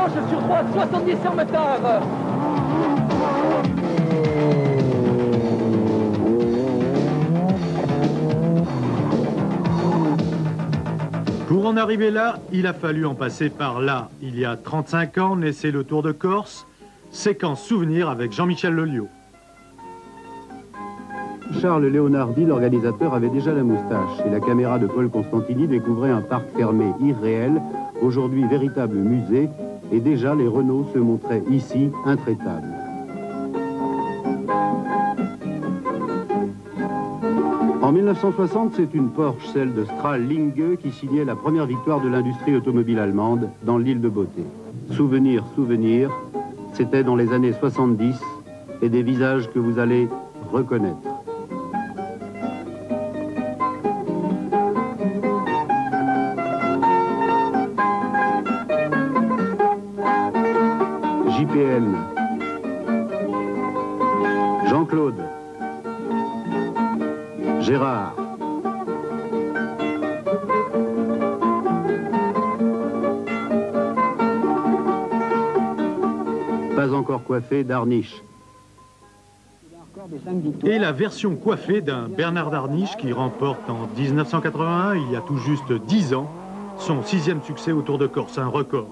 gauche, sur droite, 70 sur motard. Pour en arriver là, il a fallu en passer par là. Il y a 35 ans, naissait le Tour de Corse, séquence souvenir avec Jean-Michel Lelio. Charles Leonardi, l'organisateur, avait déjà la moustache et la caméra de Paul Constantini découvrait un parc fermé irréel, aujourd'hui véritable musée, et déjà les Renault se montraient ici intraitables. En 1960, c'est une Porsche, celle de Strahl Linge, qui signait la première victoire de l'industrie automobile allemande dans l'île de Beauté. Souvenir, souvenir, c'était dans les années 70 et des visages que vous allez reconnaître. JPN, Jean-Claude, Gérard, pas encore coiffé, Darniche. Et la version coiffée d'un Bernard Darniche qui remporte en 1981, il y a tout juste 10 ans, son 6e succès au Tour de Corse, un record.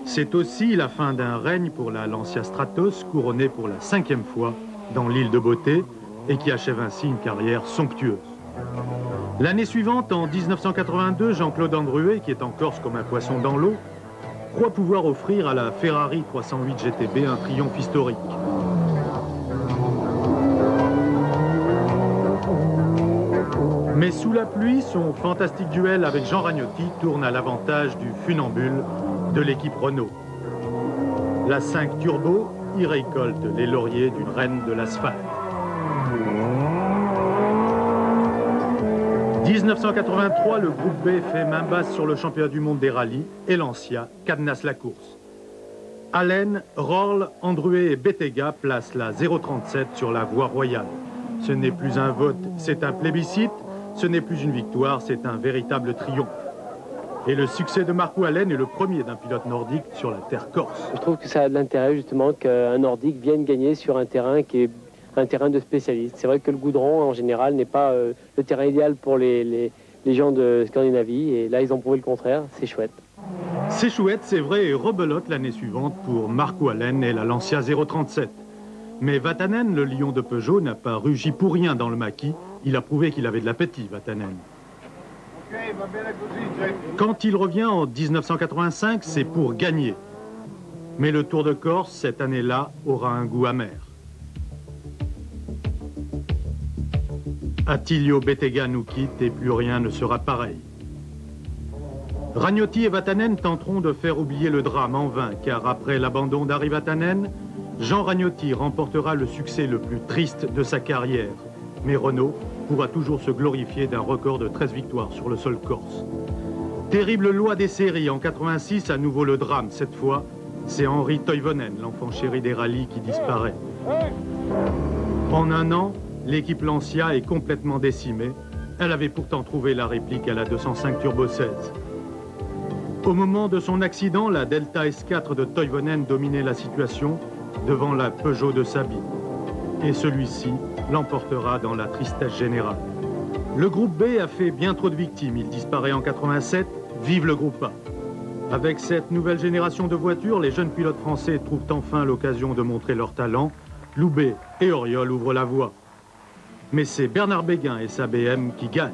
C'est aussi la fin d'un règne pour la Lancia Stratos, couronnée pour la 5e fois dans l'île de Beauté, et qui achève ainsi une carrière somptueuse. L'année suivante, en 1982, Jean-Claude Andruet, qui est en Corse comme un poisson dans l'eau, croit pouvoir offrir à la Ferrari 308 GTB un triomphe historique. Mais sous la pluie, son fantastique duel avec Jean Ragnotti tourne à l'avantage du funambule de l'équipe Renault. La 5 Turbo y récolte les lauriers d'une reine de l'asphalte. 1983, le groupe B fait main basse sur le championnat du monde des rallyes et Lancia cadenasse la course. Allen, Rorl, Andruet et Bettega placent la 037 sur la voie royale. Ce n'est plus un vote, c'est un plébiscite. Ce n'est plus une victoire, c'est un véritable triomphe. Et le succès de Marco Allen est le premier d'un pilote nordique sur la terre corse. Je trouve que ça a de l'intérêt justement qu'un nordique vienne gagner sur un terrain qui est un terrain de spécialistes. C'est vrai que le goudron en général n'est pas le terrain idéal pour les gens de Scandinavie et là ils ont prouvé le contraire, c'est chouette. C'est chouette, c'est vrai, et rebelote l'année suivante pour Marco Allen et la Lancia 037. Mais Vatanen, le lion de Peugeot, n'a pas rugi pour rien dans le maquis. Il a prouvé qu'il avait de l'appétit, Vatanen. Quand il revient en 1985, c'est pour gagner. Mais le Tour de Corse, cette année-là, aura un goût amer. Attilio Bettega nous quitte et plus rien ne sera pareil. Ragnotti et Vatanen tenteront de faire oublier le drame en vain, car après l'abandon d'Harry Vatanen, Jean Ragnotti remportera le succès le plus triste de sa carrière. Mais Renault pourra toujours se glorifier d'un record de 13 victoires sur le sol corse. Terrible loi des séries, en 86, à nouveau le drame. Cette fois, c'est Henri Toivonen, l'enfant chéri des rallyes, qui disparaît. En un an, l'équipe Lancia est complètement décimée. Elle avait pourtant trouvé la réplique à la 205 Turbo 16. Au moment de son accident, la Delta S4 de Toivonen dominait la situation devant la Peugeot de Sabine. Et celui-ci l'emportera dans la tristesse générale. Le groupe B a fait bien trop de victimes. Il disparaît en 87. Vive le groupe A. Avec cette nouvelle génération de voitures, les jeunes pilotes français trouvent enfin l'occasion de montrer leur talent. Loubet et Auriol ouvrent la voie. Mais c'est Bernard Béguin et sa BM qui gagnent.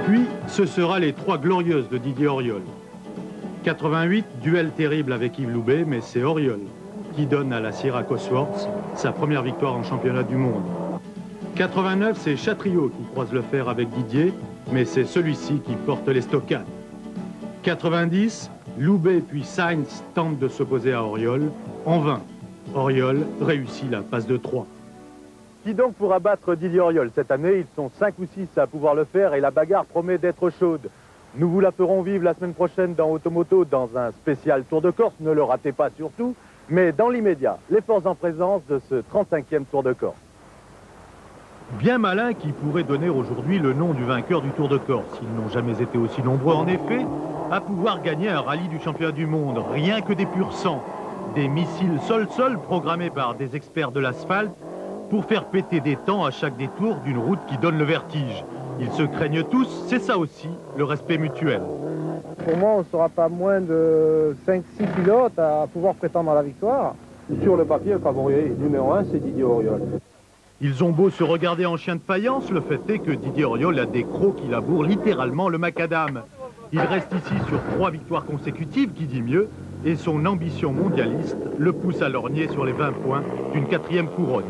Puis, ce sera les 3 glorieuses de Didier Auriol. 88, duel terrible avec Yves Loubet, mais c'est Auriol qui donne à la Sierra Cosworth sa première victoire en championnat du monde. 89, c'est Chatriot qui croise le fer avec Didier, mais c'est celui-ci qui porte les stockades. 90, Loubet puis Sainz tentent de s'opposer à Auriol, en vain. Auriol réussit la passe de 3. Qui donc pourra battre Didier Auriol cette année? Ils sont 5 ou 6 à pouvoir le faire et la bagarre promet d'être chaude. Nous vous la ferons vivre la semaine prochaine dans Automoto dans un spécial Tour de Corse, ne le ratez pas surtout, mais dans l'immédiat, les forces en présence de ce 35e Tour de Corse. Bien malin qui pourrait donner aujourd'hui le nom du vainqueur du Tour de Corse. Ils n'ont jamais été aussi nombreux, en effet, à pouvoir gagner un rallye du championnat du monde. Rien que des purs sang. Des missiles sol-sol programmés par des experts de l'asphalte pour faire péter des temps à chaque détour d'une route qui donne le vertige. Ils se craignent tous, c'est ça aussi, le respect mutuel. Pour moi, on ne sera pas moins de 5-6 pilotes à pouvoir prétendre à la victoire. Sur le papier, le favori numéro 1, c'est Didier Auriol. Ils ont beau se regarder en chien de faïence, le fait est que Didier Auriol a des crocs qui labourent littéralement le macadam. Il reste ici sur 3 victoires consécutives, qui dit mieux, et son ambition mondialiste le pousse à lorgner sur les 20 points d'une 4e couronne.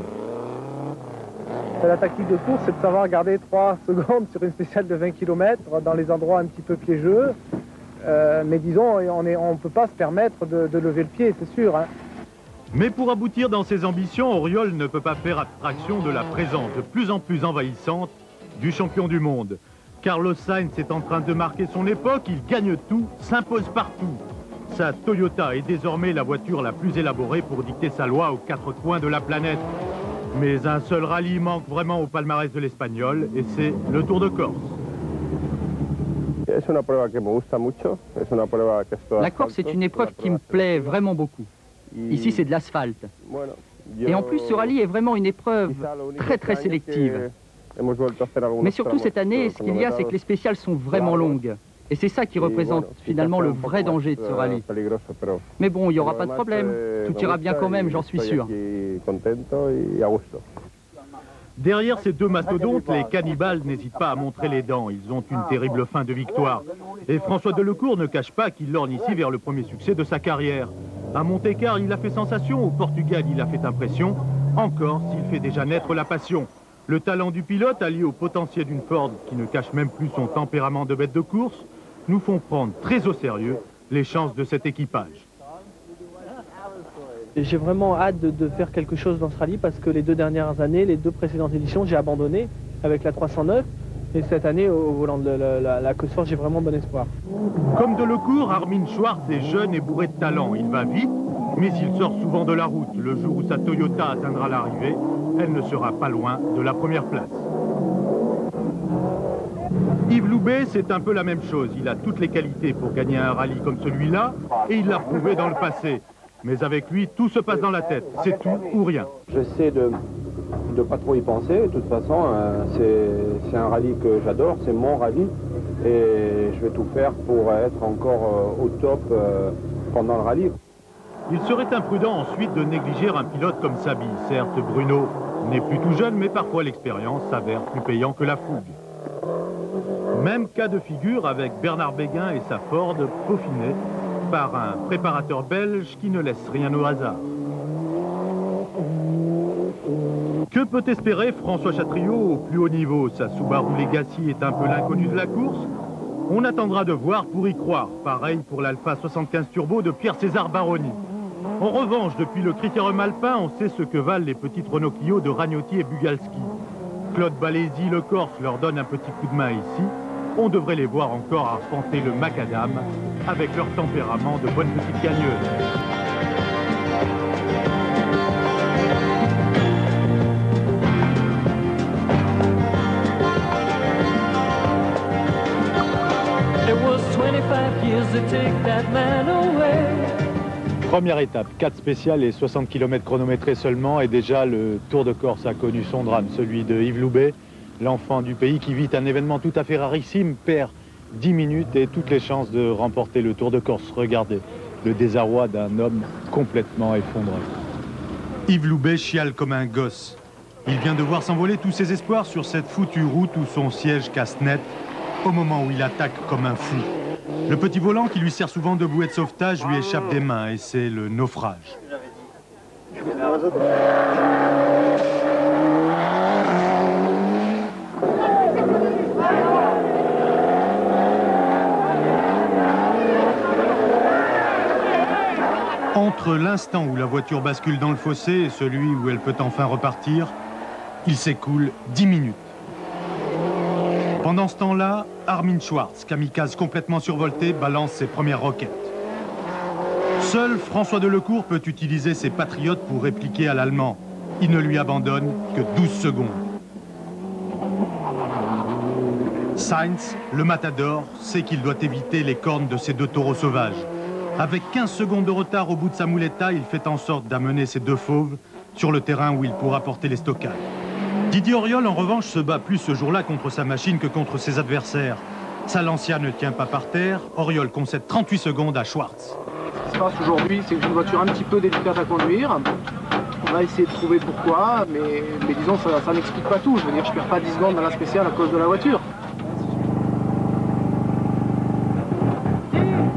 La tactique de course, c'est de savoir garder 3 secondes sur une spéciale de 20 km dans les endroits un petit peu piégeux. Mais disons, on ne peut pas se permettre de lever le pied, c'est sûr. Hein. Mais pour aboutir dans ses ambitions, Auriol ne peut pas faire abstraction de la présence de plus en plus envahissante du champion du monde. Carlos Sainz est en train de marquer son époque, il gagne tout, s'impose partout. Sa Toyota est désormais la voiture la plus élaborée pour dicter sa loi aux 4 coins de la planète. Mais un seul rallye manque vraiment au palmarès de l'Espagnol, et c'est le Tour de Corse. La Corse est une épreuve qui me plaît vraiment beaucoup. Ici, c'est de l'asphalte. Et en plus, ce rallye est vraiment une épreuve très sélective. Mais surtout cette année, ce qu'il y a, c'est que les spéciales sont vraiment longues. Et c'est ça qui représente finalement le vrai danger de ce rallye. Mais bon, il n'y aura pas de problème. Tout ira bien quand même, j'en suis sûr. Derrière ces 2 mastodontes, les cannibales n'hésitent pas à montrer les dents. Ils ont une terrible fin de victoire. Et François Delecourt ne cache pas qu'il lorgne ici vers le premier succès de sa carrière. À Monte-Carlo, il a fait sensation. Au Portugal, il a fait impression. En Corse, il fait déjà naître la passion. Le talent du pilote, allié au potentiel d'une Ford qui ne cache même plus son tempérament de bête de course, nous font prendre très au sérieux les chances de cet équipage. J'ai vraiment hâte de faire quelque chose dans ce rallye parce que les 2 dernières années, les 2 précédentes éditions, j'ai abandonné avec la 309. Et cette année, au volant de la Cosworth, j'ai vraiment bon espoir. Comme Delecourt, Armin Schwartz est jeune et bourré de talent. Il va vite, mais il sort souvent de la route. Le jour où sa Toyota atteindra l'arrivée, elle ne sera pas loin de la première place. Yves Loubet, c'est un peu la même chose. Il a toutes les qualités pour gagner un rallye comme celui-là, et il l'a prouvé dans le passé. Mais avec lui, tout se passe dans la tête. C'est tout ou rien. J'essaie de pas trop y penser. De toute façon, c'est un rallye que j'adore, c'est mon rallye. Et je vais tout faire pour être encore au top pendant le rallye. Il serait imprudent ensuite de négliger un pilote comme Saby. Certes, Bruno n'est plus tout jeune, mais parfois l'expérience s'avère plus payant que la fougue. Même cas de figure avec Bernard Béguin et sa Ford peaufinée par un préparateur belge qui ne laisse rien au hasard. Que peut espérer François Chatriot au plus haut niveau? Sa Subaru Legacy est un peu l'inconnu de la course. On attendra de voir pour y croire. Pareil pour l'Alpha 75 Turbo de Pierre-César Baroni. En revanche, depuis le Critérium alpin, on sait ce que valent les petites Renault Clio de Ragnotti et Bugalski. Claude Balési, le Corse, leur donne un petit coup de main ici. On devrait les voir encore arpenter le macadam avec leur tempérament de bonnes petites gagneuses. Première étape, 4 spéciales et 60 km chronométrés seulement, et déjà le Tour de Corse a connu son drame, celui de Yves Loubet, l'enfant du pays qui vit un événement tout à fait rarissime, perd 10 minutes et toutes les chances de remporter le Tour de Corse. Regardez le désarroi d'un homme complètement effondré. Yves Loubet chiale comme un gosse. Il vient de voir s'envoler tous ses espoirs sur cette foutue route où son siège casse net au moment où il attaque comme un fou. Le petit volant qui lui sert souvent de bouée de sauvetage lui échappe des mains et c'est le naufrage. Entre l'instant où la voiture bascule dans le fossé et celui où elle peut enfin repartir, il s'écoule 10 minutes. Pendant ce temps-là, Armin Schwartz, kamikaze complètement survolté, balance ses premières roquettes. Seul François Delecourt peut utiliser ses patriotes pour répliquer à l'allemand. Il ne lui abandonne que 12 secondes. Sainz, le matador, sait qu'il doit éviter les cornes de ces deux taureaux sauvages. Avec 15 secondes de retard au bout de sa muleta, il fait en sorte d'amener ces deux fauves sur le terrain où il pourra porter les stockades. Didier Auriol, en revanche, se bat plus ce jour-là contre sa machine que contre ses adversaires. Sa Lancia ne tient pas par terre. Auriol concède 38 secondes à Schwartz. Ce qui se passe aujourd'hui, c'est que j'ai une voiture un petit peu délicate à conduire. On va essayer de trouver pourquoi, mais disons, ça n'explique pas tout. Je veux dire, je ne perds pas 10 secondes dans la spéciale à cause de la voiture.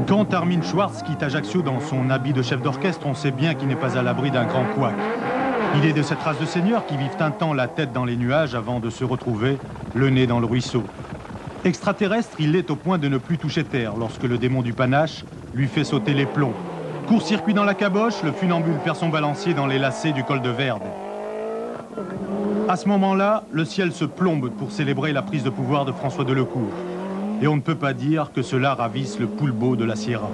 Quand Armin Schwartz quitte Ajaccio dans son habit de chef d'orchestre, on sait bien qu'il n'est pas à l'abri d'un grand couac. Il est de cette race de seigneurs qui vivent un temps la tête dans les nuages avant de se retrouver le nez dans le ruisseau. Extraterrestre, il est au point de ne plus toucher terre lorsque le démon du panache lui fait sauter les plombs. Court-circuit dans la caboche, le funambule perd son balancier dans les lacets du col de Verde. À ce moment-là, le ciel se plombe pour célébrer la prise de pouvoir de François Delecourt. Et on ne peut pas dire que cela ravisse le poulbeau de la Sierra.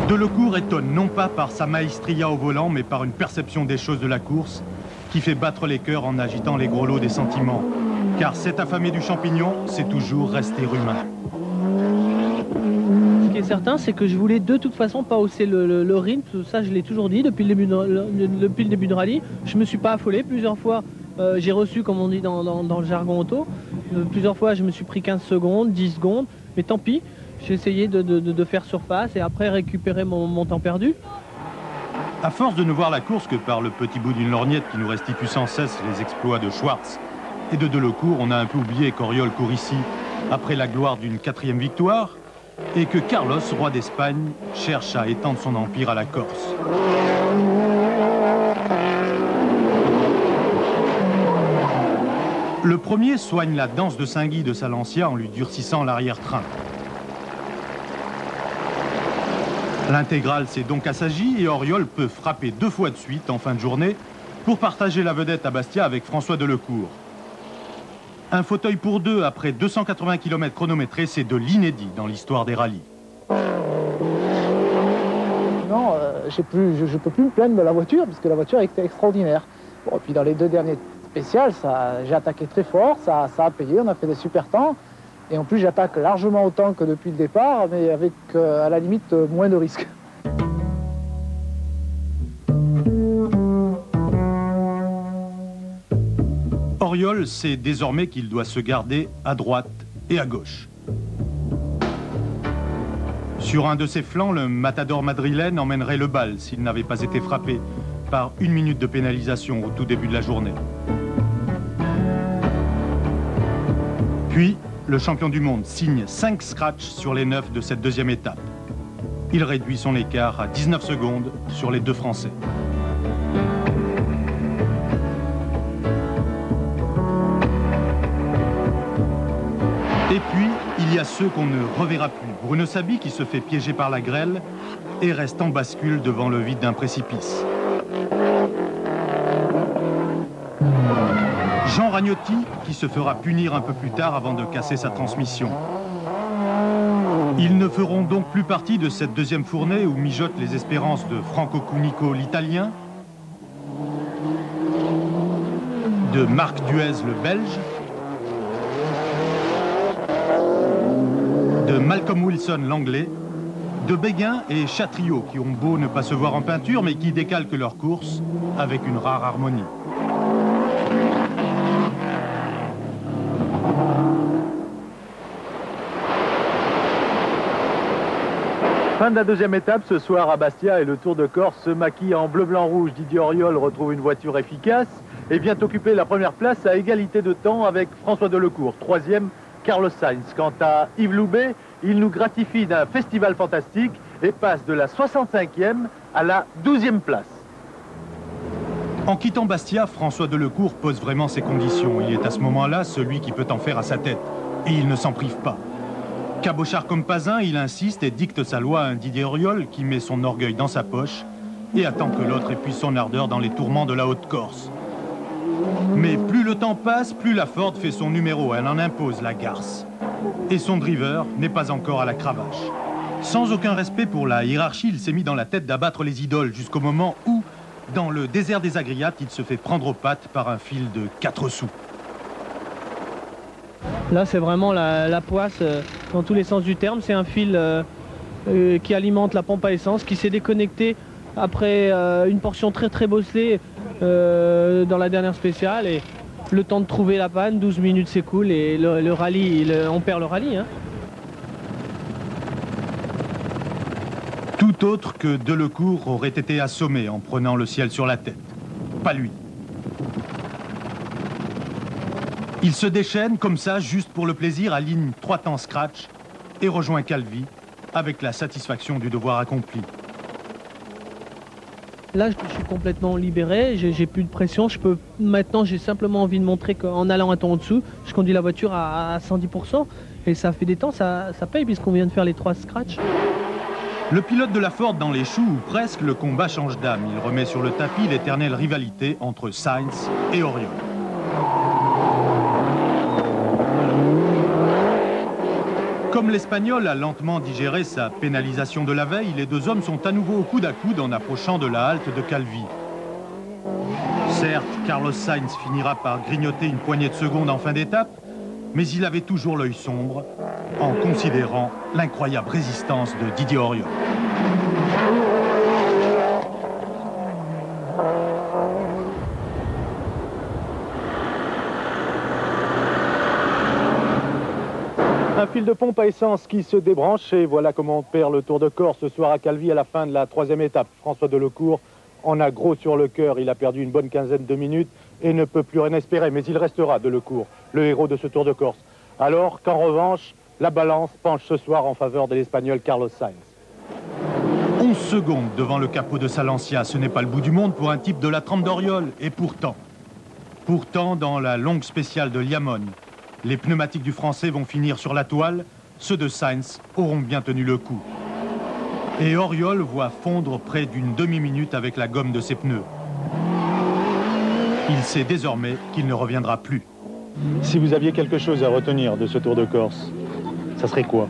Delecourt étonne non pas par sa maestria au volant, mais par une perception des choses de la course qui fait battre les cœurs en agitant les gros lots des sentiments. Car cet affamé du champignon, c'est toujours rester humain. Ce qui est certain, c'est que je voulais de toute façon pas hausser le rythme. Ça, je l'ai toujours dit depuis le début de rallye. Je me suis pas affolé plusieurs fois. J'ai reçu, comme on dit dans le jargon auto, plusieurs fois je me suis pris 15 secondes, 10 secondes, mais tant pis, j'ai essayé de faire surface et après récupérer mon temps perdu. À force de ne voir la course que par le petit bout d'une lorgnette qui nous restitue sans cesse les exploits de Schwartz et de Delecourt, on a un peu oublié qu'Auriol court ici après la gloire d'une 4e victoire et que Carlos, roi d'Espagne, cherche à étendre son empire à la Corse. Le premier soigne la danse de Saint-Guy de sa Lancia en lui durcissant l'arrière-train. L'intégrale s'est donc assagie et Auriol peut frapper 2 fois de suite en fin de journée pour partager la vedette à Bastia avec François Delecourt. Un fauteuil pour deux après 280 km chronométrés, c'est de l'inédit dans l'histoire des rallyes. Non, je ne peux plus me plaindre de la voiture parce que la voiture était extraordinaire. Bon, et puis dans les 2 derniers spéciales, j'ai attaqué très fort, ça a payé, on a fait des super temps. Et en plus, j'attaque largement autant que depuis le départ, mais avec, à la limite, moins de risques. Auriol sait désormais qu'il doit se garder à droite et à gauche. Sur un de ses flancs, le matador madrilène emmènerait le bal s'il n'avait pas été frappé par 1 minute de pénalisation au tout début de la journée. Puis, le champion du monde signe 5 scratchs sur les 9 de cette 2e étape. Il réduit son écart à 19 secondes sur les 2 Français. Et puis, il y a ceux qu'on ne reverra plus. Bruno Sabi qui se fait piéger par la grêle et reste en bascule devant le vide d'un précipice. Jean Ragnotti qui se fera punir un peu plus tard avant de casser sa transmission. Ils ne feront donc plus partie de cette 2e fournée où mijotent les espérances de Franco Cunico l'Italien, de Marc Duez le Belge, de Malcolm Wilson l'Anglais, de Béguin et Chatriot qui ont beau ne pas se voir en peinture mais qui décalquent leur course avec une rare harmonie. Fin de la 2e étape ce soir à Bastia et le Tour de Corse se maquille en bleu, blanc, rouge. Didier Auriol retrouve une voiture efficace et vient occuper la première place à égalité de temps avec François Delecourt. 3e, Carlos Sainz. Quant à Yves Loubet, il nous gratifie d'un festival fantastique et passe de la 65e à la 12e place. En quittant Bastia, François Delecourt pose vraiment ses conditions. Il est à ce moment-là celui qui peut en faire à sa tête. Et il ne s'en prive pas. Cabochard comme pas un, il insiste et dicte sa loi à un Didier Auriol qui met son orgueil dans sa poche et attend que l'autre épuise son ardeur dans les tourments de la Haute-Corse. Mais plus le temps passe, plus la Ford fait son numéro. Elle en impose la garce. Et son driver n'est pas encore à la cravache. Sans aucun respect pour la hiérarchie, il s'est mis dans la tête d'abattre les idoles jusqu'au moment où, dans le désert des Agriates, il se fait prendre aux pattes par un fil de 4 sous. Là, c'est vraiment la poisse dans tous les sens du terme. C'est un fil qui alimente la pompe à essence, qui s'est déconnecté après une portion très bosselée dans la dernière spéciale. Et le temps de trouver la panne, 12 minutes s'écoulent et le rallye, on perd le rallye. Hein. Tout autre que Delecourt aurait été assommé en prenant le ciel sur la tête. Pas lui. Il se déchaîne comme ça, juste pour le plaisir, aligne 3 temps scratch et rejoint Calvi avec la satisfaction du devoir accompli. Là, je suis complètement libéré, j'ai plus de pression. Maintenant, j'ai simplement envie de montrer qu'en allant un ton au-dessous, je conduis la voiture à 110%. Et ça fait des temps, ça paye puisqu'on vient de faire les 3 scratchs. Le pilote de la Ford dans les choux, ou presque, le combat change d'âme. Il remet sur le tapis l'éternelle rivalité entre Sainz et Auriol. Comme l'Espagnol a lentement digéré sa pénalisation de la veille, les deux hommes sont à nouveau au coude à coude en approchant de la halte de Calvi. Certes, Carlos Sainz finira par grignoter une poignée de secondes en fin d'étape, mais il avait toujours l'œil sombre en considérant l'incroyable résistance de Didier Auriol. Un fil de pompe à essence qui se débranche et voilà comment on perd le Tour de Corse ce soir à Calvi à la fin de la 3e étape. François Delecourt en a gros sur le cœur, il a perdu une bonne quinzaine de minutes et ne peut plus rien espérer, mais il restera Delecourt, le héros de ce Tour de Corse. Alors qu'en revanche, la balance penche ce soir en faveur de l'Espagnol Carlos Sainz. 11 secondes devant le capot de sa Lancia, ce n'est pas le bout du monde pour un type de la trempe d'Auriol. Et pourtant, dans la longue spéciale de Liamone, les pneumatiques du Français vont finir sur la toile, ceux de Sainz auront bien tenu le coup. Et Auriol voit fondre près d'une demi-minute avec la gomme de ses pneus. Il sait désormais qu'il ne reviendra plus. Si vous aviez quelque chose à retenir de ce Tour de Corse, ça serait quoi?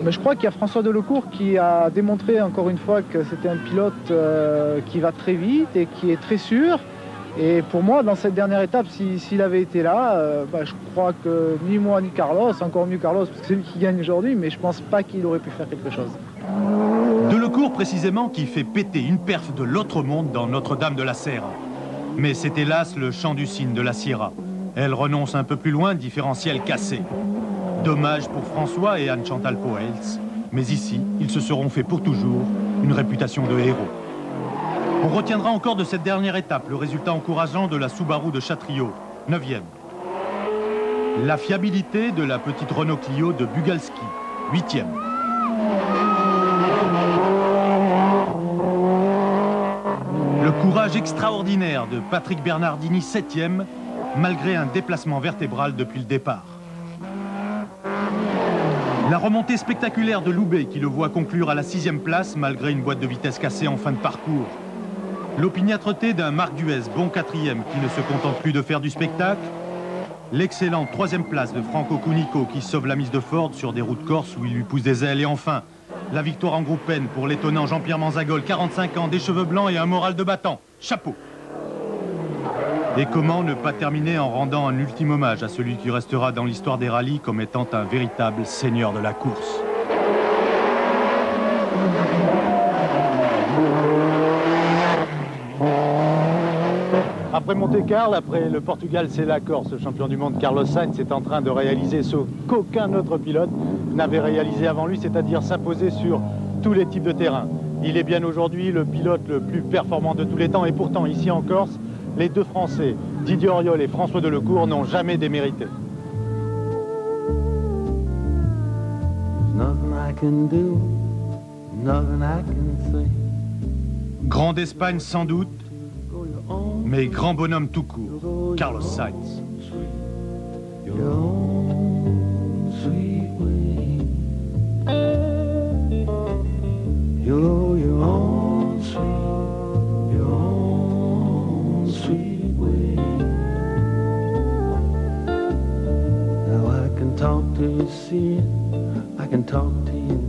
Mais je crois qu'il y a François Delecourt qui a démontré encore une fois que c'était un pilote qui va très vite et qui est très sûr. Et pour moi, dans cette dernière étape, s'il avait été là, je crois que ni moi ni Carlos, encore mieux Carlos, parce que c'est lui qui gagne aujourd'hui, mais je pense pas qu'il aurait pu faire quelque chose. Delecourt, précisément, qui fait péter une perf de l'autre monde dans Notre-Dame de la Serre. Mais c'est hélas le chant du cygne de la Sierra. Elle renonce un peu plus loin, différentiel cassé. Dommage pour François et Anne-Chantal Poels, mais ici, ils se seront fait pour toujours une réputation de héros. On retiendra encore de cette dernière étape le résultat encourageant de la Subaru de Chatriot, 9e. La fiabilité de la petite Renault Clio de Bugalski, 8e. Le courage extraordinaire de Patrick Bernardini, 7e, malgré un déplacement vertébral depuis le départ. La remontée spectaculaire de Loubet qui le voit conclure à la 6e place malgré une boîte de vitesse cassée en fin de parcours. L'opiniâtreté d'un Marc Duez, bon 4e, qui ne se contente plus de faire du spectacle. L'excellente 3e place de Franco Cunico qui sauve la mise de Ford sur des routes corses où il lui pousse des ailes. Et enfin, la victoire en groupe N pour l'étonnant Jean-Pierre Manzagol, 45 ans, des cheveux blancs et un moral de battant. Chapeau! Et comment ne pas terminer en rendant un ultime hommage à celui qui restera dans l'histoire des rallyes comme étant un véritable seigneur de la course. Après Monte-Carlo, après le Portugal, c'est la Corse. Le champion du monde Carlos Sainz est en train de réaliser ce qu'aucun autre pilote n'avait réalisé avant lui, c'est-à-dire s'imposer sur tous les types de terrain. Il est bien aujourd'hui le pilote le plus performant de tous les temps et pourtant ici en Corse, les deux Français, Didier Auriol et François Delecourt, n'ont jamais démérité. Grand d'Espagne sans doute, mais grand bonhomme tout court, Carlos Sainz. Talk to you, see it. I can talk to you.